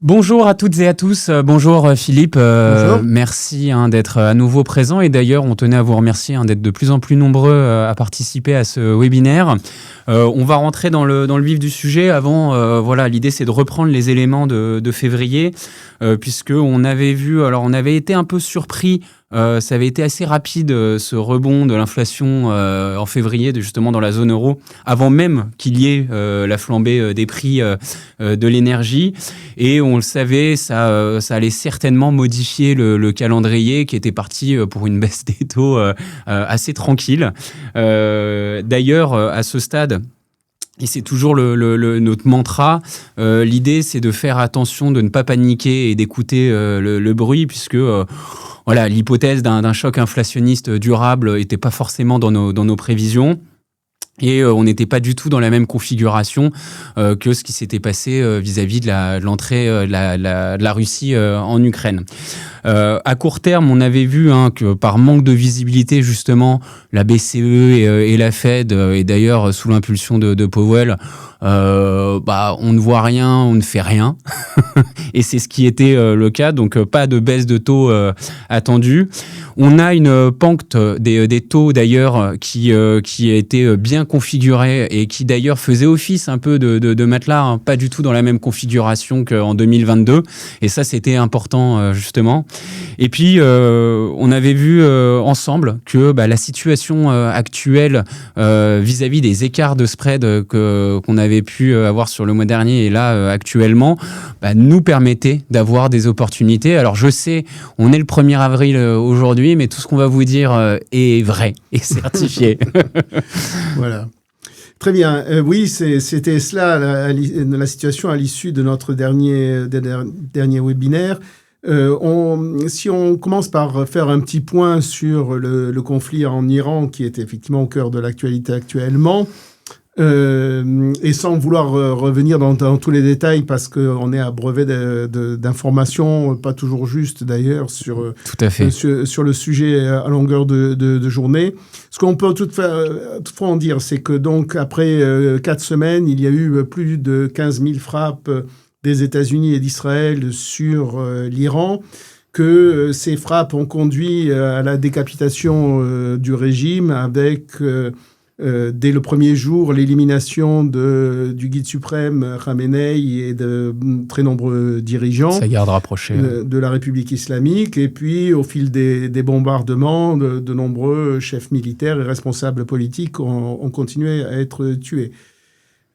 Bonjour à toutes et à tous. Bonjour Philippe. Bonjour. Merci d'être à nouveau présent. Et d'ailleurs, on tenait à vous remercier d'être de plus en plus nombreux à participer à ce webinaire. On va rentrer dans le vif du sujet. Avant, l'idée c'est de reprendre les éléments de février, puisque on avait vu. Alors, on avait été un peu surpris. Ça avait été assez rapide ce rebond de l'inflation en février, justement dans la zone euro, avant même qu'il y ait la flambée des prix de l'énergie. Et on le savait, ça allait certainement modifier le calendrier qui était parti pour une baisse des taux assez tranquille. D'ailleurs, à ce stade, et c'est toujours notre mantra, l'idée c'est de faire attention, de ne pas paniquer et d'écouter le bruit, puisque l'hypothèse d'un choc inflationniste durable n'était pas forcément dans nos prévisions. Et on n'était pas du tout dans la même configuration que ce qui s'était passé vis-à-vis de l'entrée de la Russie en Ukraine. À court terme, on avait vu que par manque de visibilité, justement, la BCE et la Fed, et d'ailleurs sous l'impulsion de Powell, on ne voit rien, on ne fait rien. Et c'est ce qui était le cas, donc pas de baisse de taux attendue. On a une pente des taux d'ailleurs qui a été bien configurée et qui d'ailleurs faisait office un peu de matelas, pas du tout dans la même configuration qu'en 2022. Et ça, c'était important justement. Et puis, on avait vu ensemble que la situation actuelle vis-à-vis des écarts de spread qu'on avait pu avoir sur le mois dernier et là actuellement, nous permettait d'avoir des opportunités. Alors, je sais, on est le 1er avril aujourd'hui, mais tout ce qu'on va vous dire est vrai et certifié. Voilà. Très bien. Oui, c'était cela la situation à l'issue de notre dernier webinaire. Si on commence par faire un petit point sur le conflit en Iran, qui est effectivement au cœur de l'actualité actuellement, et sans vouloir revenir dans tous les détails, parce qu'on est à brevet d'informations, pas toujours justes d'ailleurs, sur le sujet à longueur de journée. Ce qu'on peut toutefois en dire, c'est que donc après 4 semaines, il y a eu plus de 15 000 frappes des États-Unis et d'Israël sur l'Iran, que ces frappes ont conduit à la décapitation du régime avec... dès le premier jour, l'élimination du guide suprême Khamenei et de très nombreux dirigeants de la République islamique. Et puis, au fil des bombardements, de nombreux chefs militaires et responsables politiques ont continué à être tués.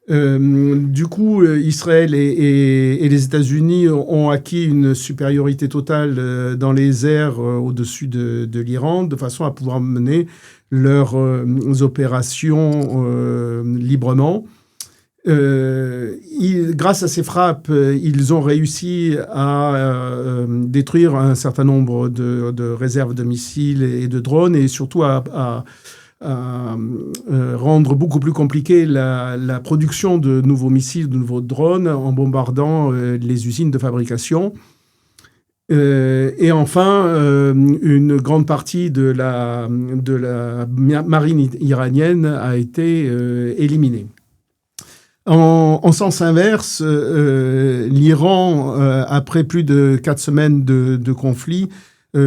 Du coup, Israël et les États-Unis ont acquis une supériorité totale dans les airs au-dessus de l'Iran, de façon à pouvoir mener leurs opérations librement. Grâce à ces frappes, ils ont réussi à détruire un certain nombre de réserves de missiles et de drones, et surtout à rendre beaucoup plus compliquée la production de nouveaux missiles, de nouveaux drones, en bombardant les usines de fabrication. Et enfin, une grande partie de la marine iranienne a été éliminée. En sens inverse, l'Iran, après plus de 4 semaines de conflit,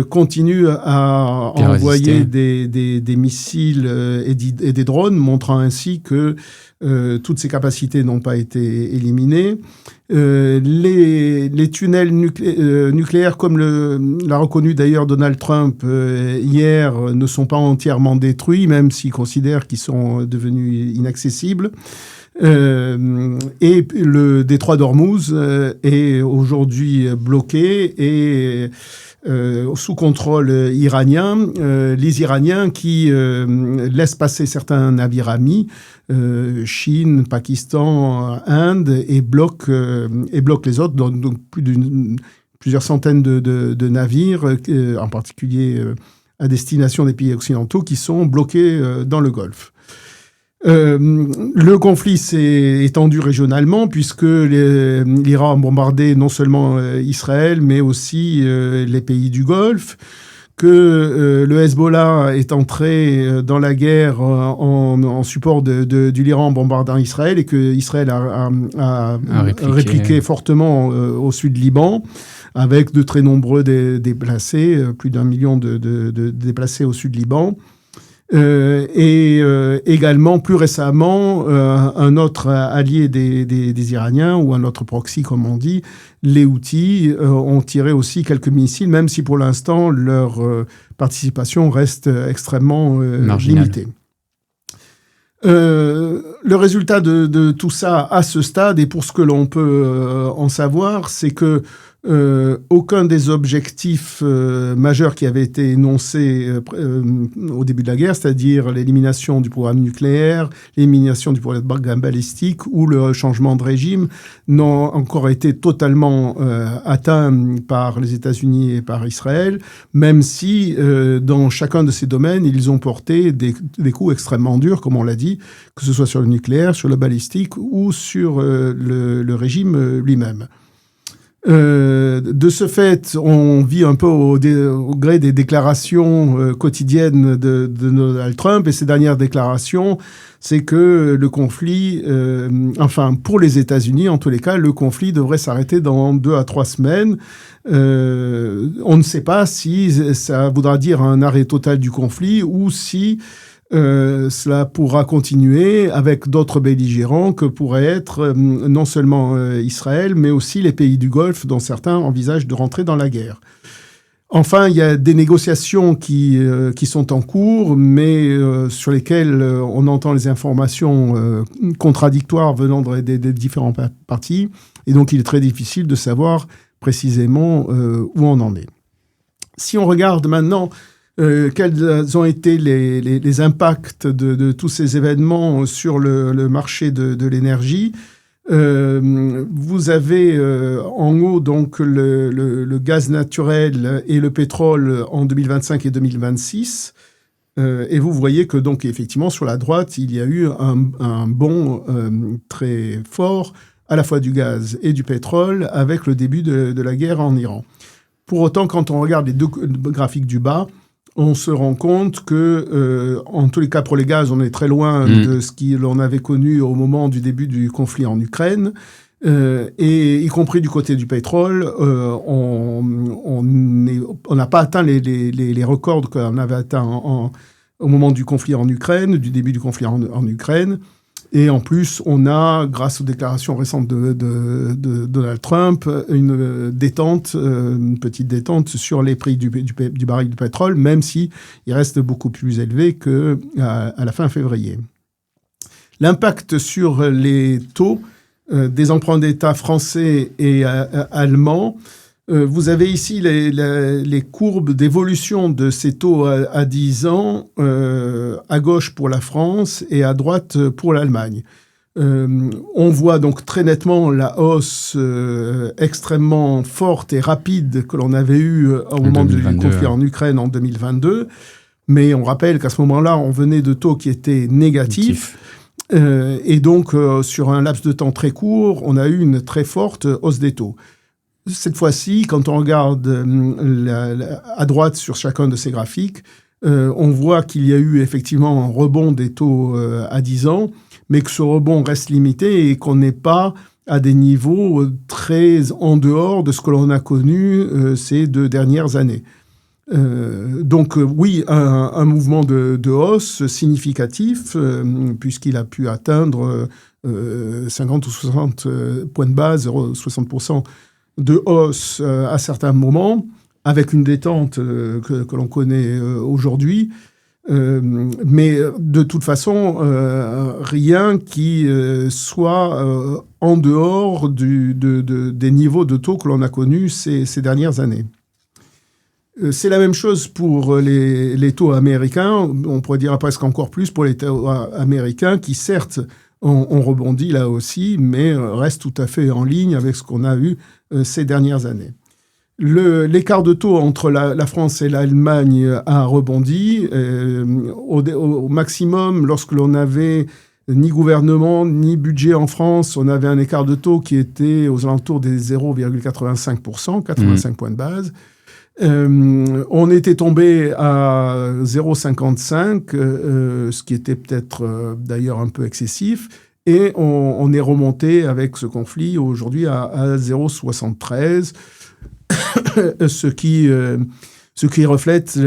continue à envoyer des missiles et des drones, montrant ainsi que toutes ces capacités n'ont pas été éliminées. Les tunnels nucléaires, comme l'a reconnu d'ailleurs Donald Trump hier, ne sont pas entièrement détruits, même s'il considère qu'ils sont devenus inaccessibles. Et le détroit d'Ormuz est aujourd'hui bloqué et sous contrôle iranien. Les Iraniens qui laissent passer certains navires amis, Chine, Pakistan, Inde, et bloquent les autres, donc plusieurs centaines de navires, en particulier à destination des pays occidentaux, qui sont bloqués dans le Golfe. Le conflit s'est étendu régionalement, puisque l'Iran a bombardé non seulement Israël, mais aussi les pays du Golfe, que le Hezbollah est entré dans la guerre en support du l'Iran bombardant Israël et que Israël a répliqué fortement au sud du Liban, avec de très nombreux déplacés, plus d'1 million de déplacés au sud du Liban. Et également, plus récemment, un autre allié des Iraniens, ou un autre proxy, comme on dit, les Houthis, ont tiré aussi quelques missiles, même si pour l'instant, leur participation reste extrêmement limitée. Le résultat de tout ça à ce stade, et pour ce que l'on peut en savoir, c'est que aucun des objectifs majeurs qui avaient été énoncés au début de la guerre, c'est-à-dire l'élimination du programme nucléaire, l'élimination du programme balistique ou le changement de régime, n'ont encore été totalement atteints par les États-Unis et par Israël, même si dans chacun de ces domaines, ils ont porté des coups extrêmement durs, comme on l'a dit, que ce soit sur le nucléaire, sur le balistique ou sur le régime lui-même. De ce fait, on vit un peu au gré des déclarations quotidiennes de Donald Trump, et ces dernières déclarations, c'est que le conflit, pour les États-Unis, en tous les cas, le conflit devrait s'arrêter dans 2 à 3 semaines. On ne sait pas si ça voudra dire un arrêt total du conflit ou si cela pourra continuer avec d'autres belligérants que pourraient être non seulement Israël, mais aussi les pays du Golfe, dont certains envisagent de rentrer dans la guerre. Enfin, il y a des négociations qui sont en cours, mais sur lesquelles on entend les informations contradictoires venant des différents partis, et donc il est très difficile de savoir précisément où on en est. Si on regarde maintenant quels ont été les impacts de tous ces événements sur le marché de l'énergie. Vous avez en haut donc le gaz naturel et le pétrole en 2025 et 2026. Et vous voyez que donc effectivement sur la droite, il y a eu un bond très fort à la fois du gaz et du pétrole avec le début de la guerre en Iran. Pour autant, quand on regarde les deux graphiques du bas, on se rend compte que, en tous les cas pour les gaz, on est très loin de ce qu'on avait connu au moment du début du conflit en Ukraine. Et y compris du côté du pétrole, on n'a pas atteint les records qu'on avait atteints au moment du conflit en Ukraine, du début du conflit en Ukraine. Et en plus, on a, grâce aux déclarations récentes de Donald Trump, une petite détente sur les prix du baril de pétrole, même si il reste beaucoup plus élevé qu'à la fin février. L'impact sur les taux des emprunts d'État français et allemands. Vous avez ici les courbes d'évolution de ces taux à 10 ans, à gauche pour la France et à droite pour l'Allemagne. On voit donc très nettement la hausse extrêmement forte et rapide que l'on avait eue au moment du conflit en Ukraine en 2022. Mais on rappelle qu'à ce moment-là, on venait de taux qui étaient négatifs. Et donc, sur un laps de temps très court, on a eu une très forte hausse des taux. Cette fois-ci, quand on regarde à droite sur chacun de ces graphiques, on voit qu'il y a eu effectivement un rebond des taux à 10 ans, mais que ce rebond reste limité et qu'on n'est pas à des niveaux très en dehors de ce que l'on a connu ces 2 dernières années. Donc oui, un mouvement de hausse significatif, puisqu'il a pu atteindre 50 ou 60 points de base, 60% de hausse à certains moments, avec une détente que l'on connaît aujourd'hui. Mais de toute façon, rien qui soit en dehors des niveaux de taux que l'on a connus ces dernières années. C'est la même chose pour les taux américains, on pourrait dire presque encore plus pour les taux américains qui certes ont rebondi là aussi, mais restent tout à fait en ligne avec ce qu'on a eu ces dernières années. L'écart de taux entre la France et l'Allemagne a rebondi. Au maximum, lorsque l'on n'avait ni gouvernement, ni budget en France, on avait un écart de taux qui était aux alentours des 0,85%, 85 points de base. On était tombé à 0,55, ce qui était peut-être d'ailleurs un peu excessif, et on est remonté avec ce conflit aujourd'hui à 0,73, ce qui reflète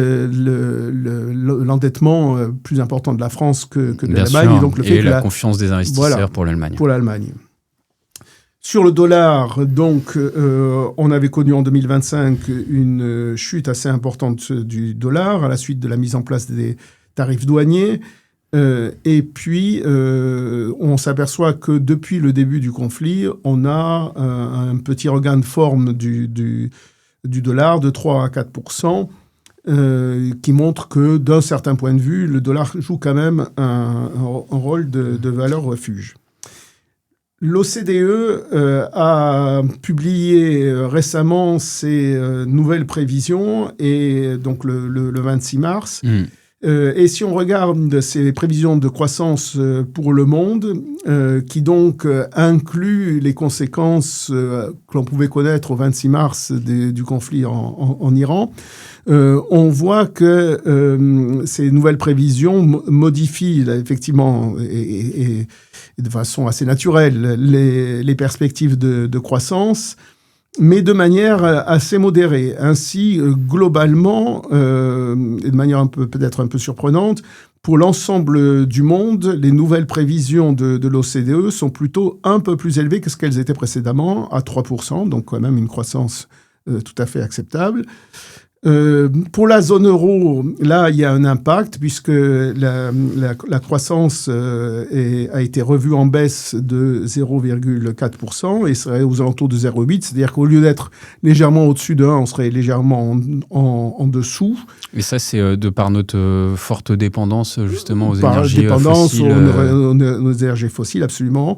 l'endettement plus important de la France que de l'Allemagne. Et donc le fait que la confiance des investisseurs pour l'Allemagne. Pour l'Allemagne. Sur le dollar, donc, on avait connu en 2025 une chute assez importante du dollar à la suite de la mise en place des tarifs douaniers. Et puis, on s'aperçoit que depuis le début du conflit, on a un petit regain de forme du dollar de 3 à 4%, qui montre que, d'un certain point de vue, le dollar joue quand même un rôle de valeur refuge. L'OCDE a publié récemment ses nouvelles prévisions, et donc le 26 mars. Et si on regarde ces prévisions de croissance pour le monde, qui donc incluent les conséquences que l'on pouvait connaître au 26 mars du conflit en Iran, on voit que ces nouvelles prévisions modifient effectivement et de façon assez naturelle les perspectives de croissance, mais de manière assez modérée. Ainsi, globalement, et de manière peut-être un peu surprenante, pour l'ensemble du monde, les nouvelles prévisions de l'OCDE sont plutôt un peu plus élevées que ce qu'elles étaient précédemment, à 3%, donc quand même une croissance tout à fait acceptable. Pour la zone euro, là, il y a un impact puisque la croissance a été revue en baisse de 0,4% et serait aux alentours de 0,8%. C'est-à-dire qu'au lieu d'être légèrement au-dessus de 1, on serait légèrement en dessous. Et ça, c'est de par notre forte dépendance justement aux énergies fossiles. Aux énergies fossiles, absolument.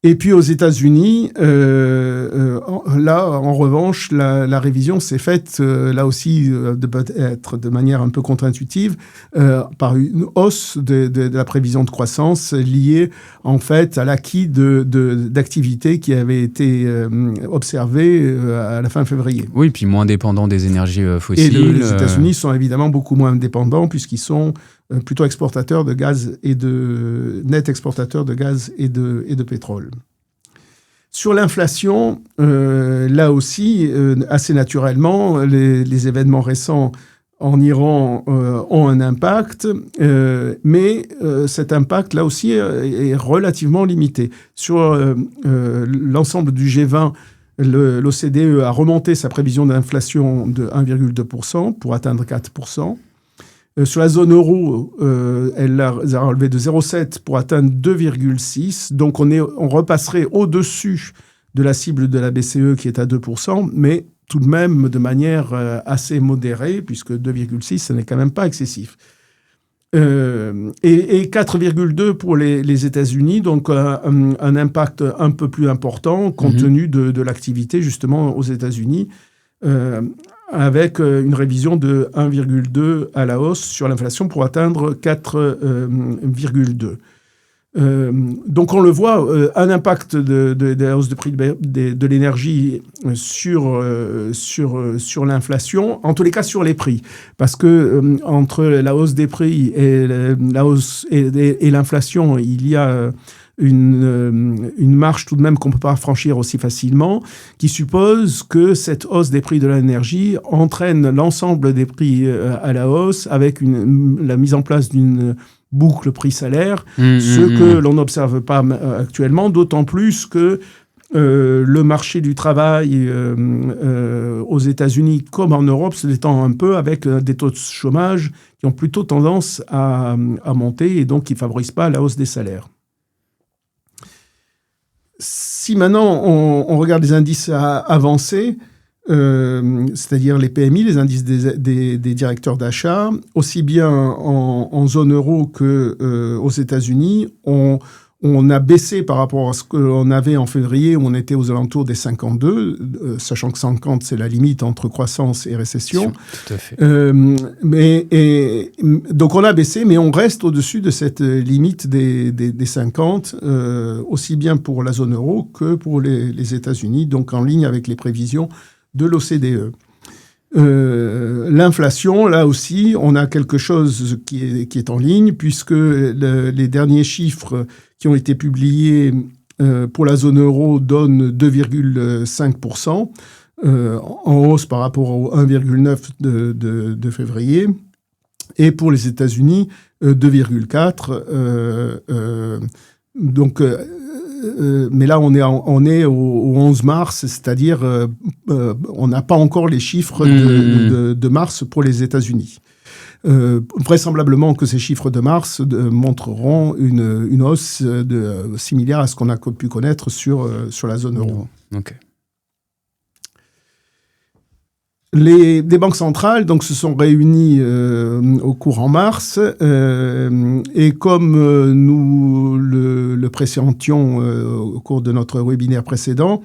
Et puis aux États-Unis, là, en revanche, la révision s'est faite, là aussi, peut-être de manière un peu contre-intuitive, par une hausse de la prévision de croissance liée, en fait, à l'acquis d'activité qui avait été observé à la fin février. Oui, puis moins dépendant des énergies fossiles. Et les États-Unis sont évidemment beaucoup moins dépendants puisqu'ils sont plutôt exportateurs de gaz net exportateurs de gaz et de pétrole. Sur l'inflation, là aussi, assez naturellement, les événements récents en Iran ont un impact, mais cet impact, là aussi, est relativement limité. Sur l'ensemble du G20, l'OCDE a remonté sa prévision d'inflation de 1,2% pour atteindre 4%. Sur la zone euro, elle a relevé de 0,7 pour atteindre 2,6. Donc, on repasserait au-dessus de la cible de la BCE qui est à 2%, mais tout de même de manière assez modérée, puisque 2,6, ce n'est quand même pas excessif. Et 4,2 pour les États-Unis, donc un impact un peu plus important compte tenu de l'activité justement aux États-Unis, avec une révision de 1,2 à la hausse sur l'inflation pour atteindre 4,2. Donc on le voit, un impact de la hausse de prix de l'énergie sur l'inflation, en tous les cas sur les prix, parce que entre la hausse des prix et l'inflation, il y a une marge tout de même qu'on ne peut pas franchir aussi facilement, qui suppose que cette hausse des prix de l'énergie entraîne l'ensemble des prix à la hausse avec la mise en place d'une boucle prix-salaire, ce que l'on n'observe pas actuellement, d'autant plus que le marché du travail aux États-Unis comme en Europe se détend un peu avec des taux de chômage qui ont plutôt tendance à monter et donc qui ne favorisent pas la hausse des salaires. Si maintenant on regarde les indices avancés, c'est-à-dire les PMI, les indices des directeurs d'achat, aussi bien en zone euro qu'aux États-Unis, on a baissé par rapport à ce qu'on avait en février, où on était aux alentours des 52, sachant que 50, c'est la limite entre croissance et récession. Tout à fait. Donc on a baissé, mais on reste au-dessus de cette limite des 50, aussi bien pour la zone euro que pour les États-Unis, donc en ligne avec les prévisions de l'OCDE. L'inflation, là aussi, on a quelque chose qui est en ligne, puisque les derniers chiffres qui ont été publiés pour la zone euro donnent 2,5%, en hausse par rapport au 1,9% de février. Et pour les États-Unis, 2,4%. Mais là, on est au 11 mars, c'est-à-dire on n'a pas encore les chiffres de mars pour les États-Unis. Vraisemblablement que ces chiffres de mars montreront une hausse similaire à ce qu'on a pu connaître sur la zone euro. Okay. Les banques centrales donc, se sont réunies au courant mars et comme nous le pressentions au cours de notre webinaire précédent,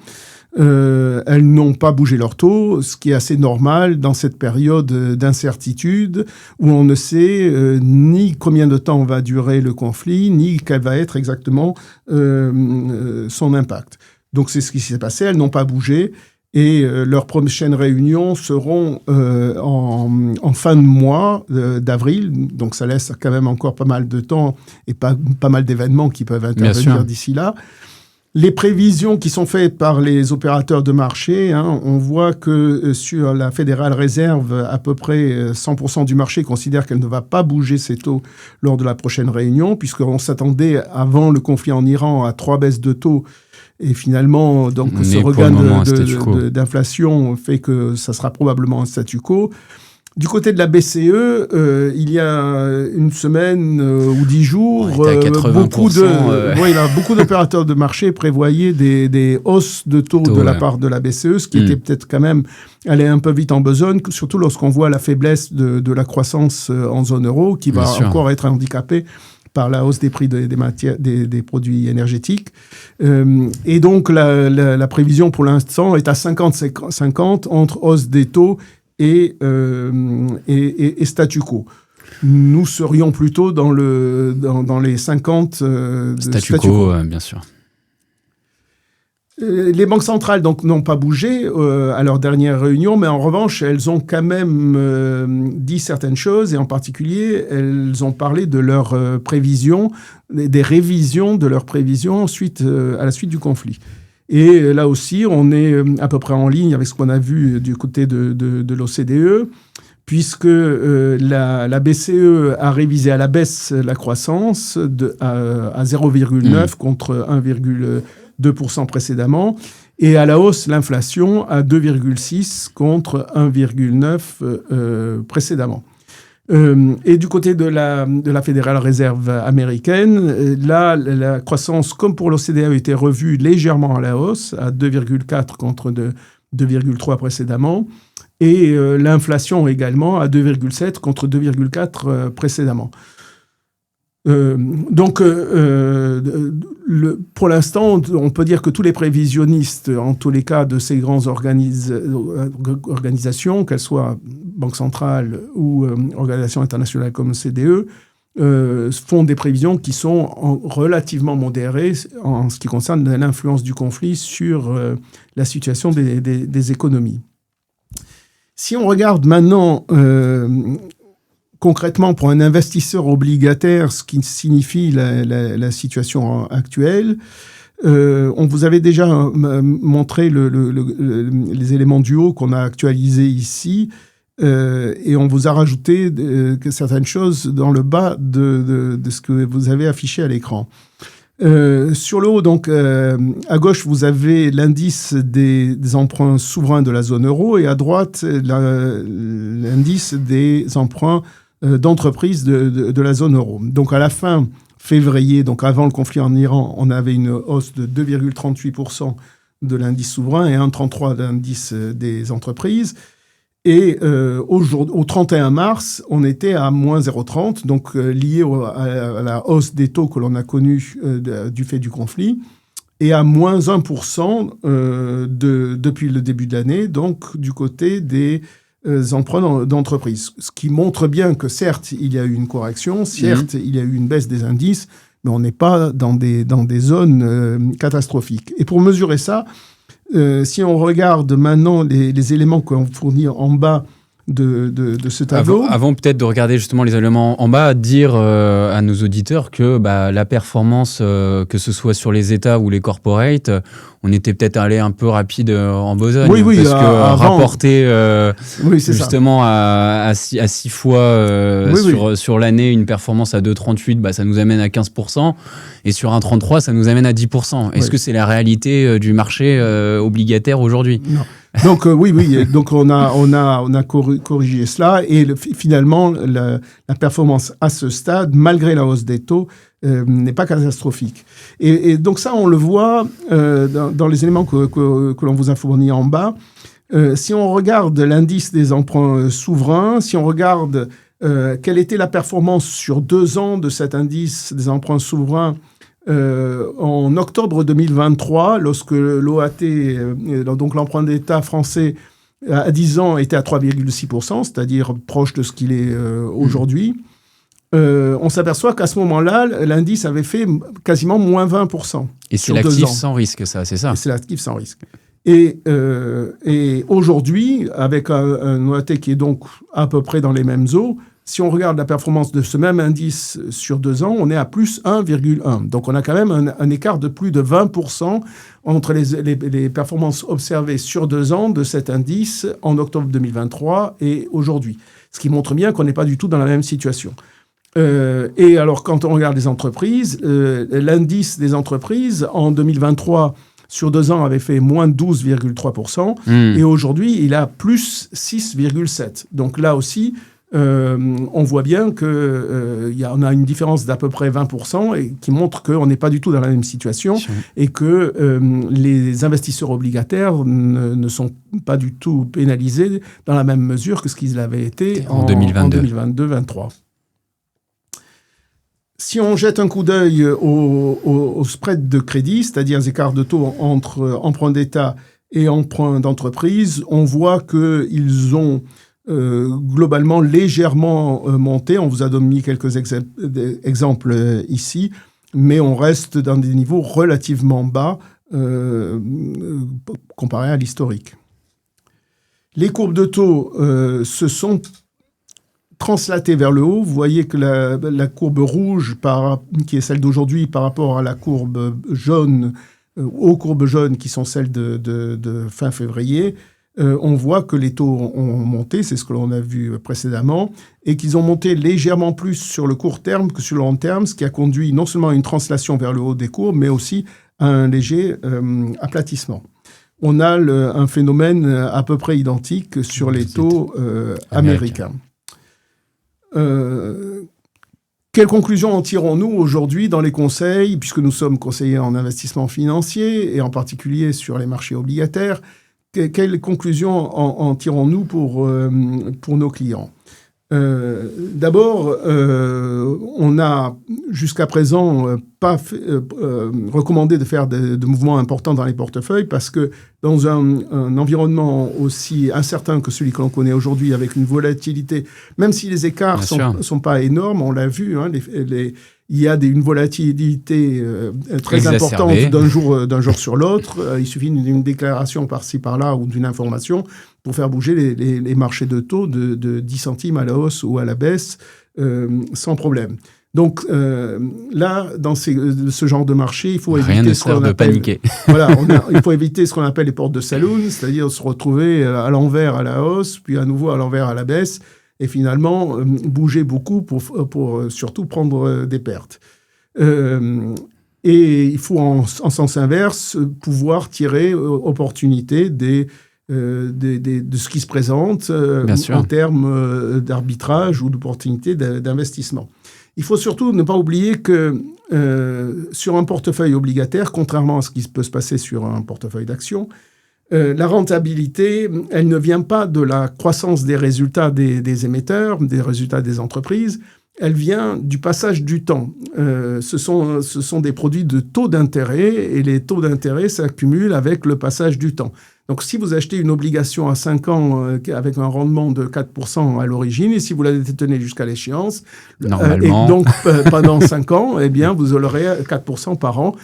elles n'ont pas bougé leur taux, ce qui est assez normal dans cette période d'incertitude où on ne sait ni combien de temps va durer le conflit, ni quel va être exactement son impact. Donc c'est ce qui s'est passé, elles n'ont pas bougé. Et leurs prochaines réunions seront en fin de mois d'avril. Donc, ça laisse quand même encore pas mal de temps et pas mal d'événements qui peuvent intervenir d'ici là. Les prévisions qui sont faites par les opérateurs de marché, on voit que sur la Fédérale Réserve, à peu près 100% du marché considère qu'elle ne va pas bouger ses taux lors de la prochaine réunion, puisqu'on s'attendait avant le conflit en Iran à 3 baisses de taux. Et finalement, donc, ce regain d'inflation fait que ça sera probablement un statu quo. Du côté de la BCE, il y a une semaine ou 10 jours, beaucoup d'opérateurs de marché prévoyaient des hausses de taux de la part de la BCE, ce qui était peut-être quand même allait un peu vite en besogne, surtout lorsqu'on voit la faiblesse de la croissance en zone euro, qui va encore être handicapée par la hausse des prix des produits énergétiques. Et donc, la prévision pour l'instant est à 50-50 entre hausse des taux et statu quo. Nous serions plutôt dans les 50 statu quo, bien sûr. Les banques centrales donc n'ont pas bougé à leur dernière réunion, mais en revanche, elles ont quand même dit certaines choses, et en particulier, elles ont parlé de leurs prévisions, des révisions de leurs prévisions à la suite du conflit. Et là aussi, on est à peu près en ligne avec ce qu'on a vu du côté de l'OCDE, puisque la BCE a révisé à la baisse la croissance à 0,9 contre 1,2% précédemment, et à la hausse l'inflation à 2,6 contre 1,9 précédemment. Et du côté de la Fédérale Réserve américaine, là, la croissance, comme pour l'OCDE, a été revue légèrement à la hausse, à 2,4 contre 2,3 précédemment, et l'inflation également à 2,7 contre 2,4 précédemment. Pour l'instant, on peut dire que tous les prévisionnistes, en tous les cas de ces grandes organisations, qu'elles soient Banque centrale ou organisations internationales comme CDE, font des prévisions qui sont relativement modérées en ce qui concerne l'influence du conflit sur la situation des économies. Si on regarde maintenant concrètement, pour un investisseur obligataire, ce qui signifie la situation actuelle, on vous avait déjà montré les éléments du haut qu'on a actualisés ici, et on vous a rajouté certaines choses dans le bas de ce que vous avez affiché à l'écran. Sur le haut, donc, à gauche, vous avez l'indice des emprunts souverains de la zone euro, et à droite, l'indice des emprunts d'entreprises de la zone euro. Donc, à la fin février, donc avant le conflit en Iran, on avait une hausse de 2,38% de l'indice souverain et 1,33% de l'indice des entreprises. Et au 31 mars, on était à moins 0,30, donc lié à la hausse des taux que l'on a connue du fait du conflit, et à moins 1% depuis le début de l'année, donc du côté des emprunts d'entreprise. Ce qui montre bien que certes, il y a eu une correction, certes, il y a eu une baisse des indices, mais on n'est pas dans des zones catastrophiques. Et pour mesurer ça, si on regarde maintenant les éléments qu'on fournit en bas de ce tableau. Avant peut-être de regarder justement les éléments en bas, dire à nos auditeurs que la performance, que ce soit sur les États ou les corporates, on était peut-être allé un peu rapide en besogne. Oui, parce que rapporter justement ça. à 6 fois sur l'année une performance à 2,38, ça nous amène à 15%. Et sur un 33, ça nous amène à 10%. Est-ce que c'est la réalité du marché obligataire aujourd'hui ? Non. Donc oui. Donc on a corrigé cela et finalement la performance à ce stade, malgré la hausse des taux, n'est pas catastrophique. Et donc ça, on le voit dans les éléments que l'on vous a fournis en bas. Si on regarde l'indice des emprunts souverains, si on regarde quelle était la performance sur 2 ans de cet indice des emprunts souverains en octobre 2023, lorsque l'OAT, donc l'emprunt d'État français à 10 ans, était à 3,6%, c'est-à-dire proche de ce qu'il est aujourd'hui, on s'aperçoit qu'à ce moment-là, l'indice avait fait quasiment moins 20%. Et c'est l'actif sans risque, ça, c'est ça. Et c'est l'actif sans risque. Et aujourd'hui, avec un OAT qui est donc à peu près dans les mêmes eaux, si on regarde la performance de ce même indice sur 2 ans, on est à plus 1,1. Donc on a quand même un écart de plus de 20% entre les performances observées sur 2 ans de cet indice en octobre 2023 et aujourd'hui. Ce qui montre bien qu'on n'est pas du tout dans la même situation. Et alors quand on regarde les entreprises, l'indice des entreprises en 2023 sur 2 ans avait fait moins 12,3%. Et aujourd'hui, il a plus 6,7%. Donc là aussi, on voit bien qu'on a une différence d'à peu près 20% et qui montre qu'on n'est pas du tout dans la même situation et que les investisseurs obligataires ne sont pas du tout pénalisés dans la même mesure que ce qu'ils avaient été en 2022-2023. Si on jette un coup d'œil au spread de crédit, c'est-à-dire les écarts de taux entre emprunt d'État et emprunt d'entreprise, on voit qu'ils ont globalement légèrement monté. On vous a donné quelques exemples ici, mais on reste dans des niveaux relativement bas comparé à l'historique. Les courbes de taux se sont translatées vers le haut. Vous voyez que la courbe rouge, qui est celle d'aujourd'hui, par rapport à la courbe jaune, aux courbes jaunes qui sont celles de fin février, on voit que les taux ont monté, c'est ce que l'on a vu précédemment, et qu'ils ont monté légèrement plus sur le court terme que sur le long terme, ce qui a conduit non seulement à une translation vers le haut des courbes, mais aussi à un léger aplatissement. On a un phénomène à peu près identique sur les taux américains. Quelles conclusions en tirons-nous aujourd'hui dans les conseils, puisque nous sommes conseillers en investissement financier, et en particulier sur les marchés obligataires? Quelles conclusions en tirons-nous pour nos clients ? D'abord, on n'a jusqu'à présent pas recommandé de faire de mouvements importants dans les portefeuilles parce que dans un environnement aussi incertain que celui que l'on connaît aujourd'hui, avec une volatilité, même si les écarts sont pas énormes, on l'a vu, il y a une volatilité très importante d'un jour sur l'autre. Il suffit d'une déclaration par-ci, par-là ou d'une information pour faire bouger les marchés de taux de 10 centimes à la hausse ou à la baisse sans problème. Donc là, dans ce genre de marché, il faut éviter ce qu'on appelle... paniquer. Voilà, il faut éviter ce qu'on appelle les portes de saloon, c'est-à-dire se retrouver à l'envers à la hausse, puis à nouveau à l'envers à la baisse, et finalement bouger beaucoup pour surtout prendre des pertes. Et il faut en sens inverse pouvoir tirer opportunité de ce qui se présente en termes d'arbitrage ou d'opportunité d'investissement. Il faut surtout ne pas oublier que sur un portefeuille obligataire, contrairement à ce qui peut se passer sur un portefeuille d'actions, la rentabilité, elle ne vient pas de la croissance des résultats des émetteurs, des résultats des entreprises, elle vient du passage du temps. Ce sont des produits de taux d'intérêt et les taux d'intérêt s'accumulent avec le passage du temps. Donc, si vous achetez une obligation à 5 ans avec un rendement de 4% à l'origine, et si vous la détenez jusqu'à l'échéance, normalement, et donc pendant 5 ans, eh bien, vous aurez 4% par an,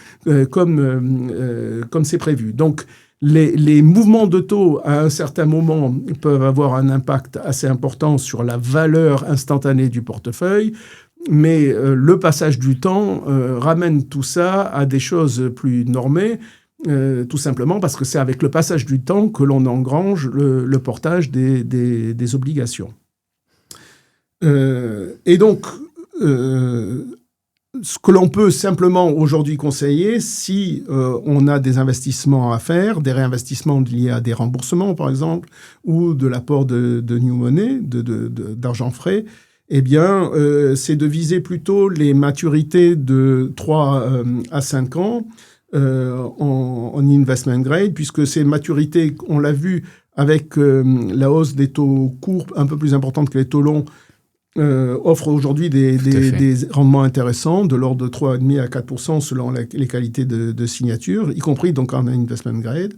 comme c'est prévu. Donc, Les mouvements de taux, à un certain moment, peuvent avoir un impact assez important sur la valeur instantanée du portefeuille, mais le passage du temps ramène tout ça à des choses plus normées, tout simplement parce que c'est avec le passage du temps que l'on engrange le portage des obligations. Et donc, ce que l'on peut simplement aujourd'hui conseiller, si on a des investissements à faire, des réinvestissements liés à des remboursements, par exemple, ou de l'apport de new money, d'argent frais, eh bien, c'est de viser plutôt les maturités de 3 à 5 ans en investment grade, puisque ces maturités, on l'a vu avec la hausse des taux courts un peu plus importante que les taux longs, offre aujourd'hui des rendements intéressants de l'ordre de 3,5 à 4% selon les qualités de signature, y compris donc en investment grade,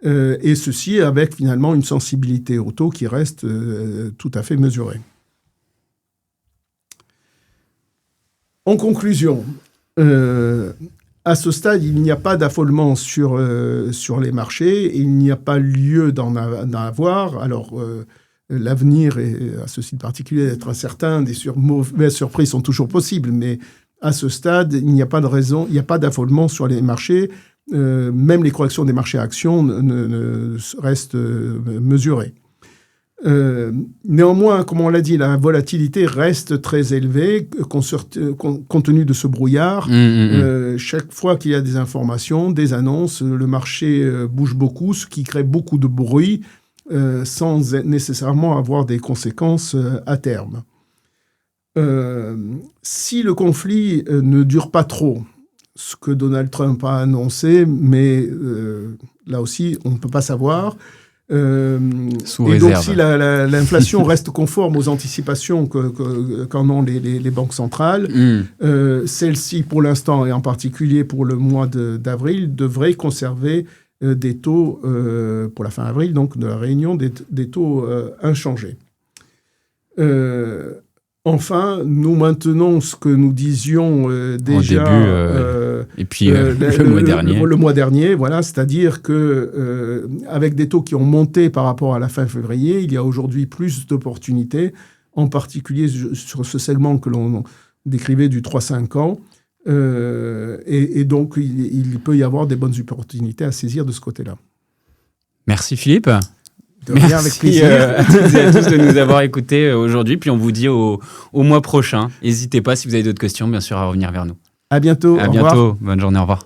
et ceci avec finalement une sensibilité au taux qui reste tout à fait mesurée. En conclusion, à ce stade, il n'y a pas d'affolement sur les marchés, et il n'y a pas lieu d'en avoir. Alors, l'avenir est, à ceci de particulier, d'être incertain. Des mauvaises surprises sont toujours possibles, mais à ce stade, il n'y a pas de raison, il n'y a pas d'affolement sur les marchés. Même les corrections des marchés actions restent mesurées. Néanmoins, comme on l'a dit, la volatilité reste très élevée compte tenu de ce brouillard. Chaque fois qu'il y a des informations, des annonces, le marché bouge beaucoup, ce qui crée beaucoup de bruit sans nécessairement avoir des conséquences à terme. Si le conflit ne dure pas trop, ce que Donald Trump a annoncé, mais là aussi, on ne peut pas savoir. Sous et réserve. donc, si l'inflation reste conforme aux anticipations qu'en ont les banques centrales, celles-ci, pour l'instant, et en particulier pour le mois d'avril, devraient conserver des taux, pour la fin avril, donc de la réunion, des taux inchangés. Enfin, nous maintenons ce que nous disions déjà au début, et puis le mois dernier. Le mois dernier, voilà, c'est-à-dire que avec des taux qui ont monté par rapport à la fin février, il y a aujourd'hui plus d'opportunités, en particulier sur ce segment que l'on décrivait du 3-5 ans. Et donc, il peut y avoir des bonnes opportunités à saisir de ce côté-là. Merci Philippe. Merci avec plaisir. À toutes et à tous de nous avoir écoutés aujourd'hui. Puis on vous dit au mois prochain. N'hésitez pas, si vous avez d'autres questions, bien sûr, à revenir vers nous. À bientôt. À bientôt. Bonne journée. Au revoir.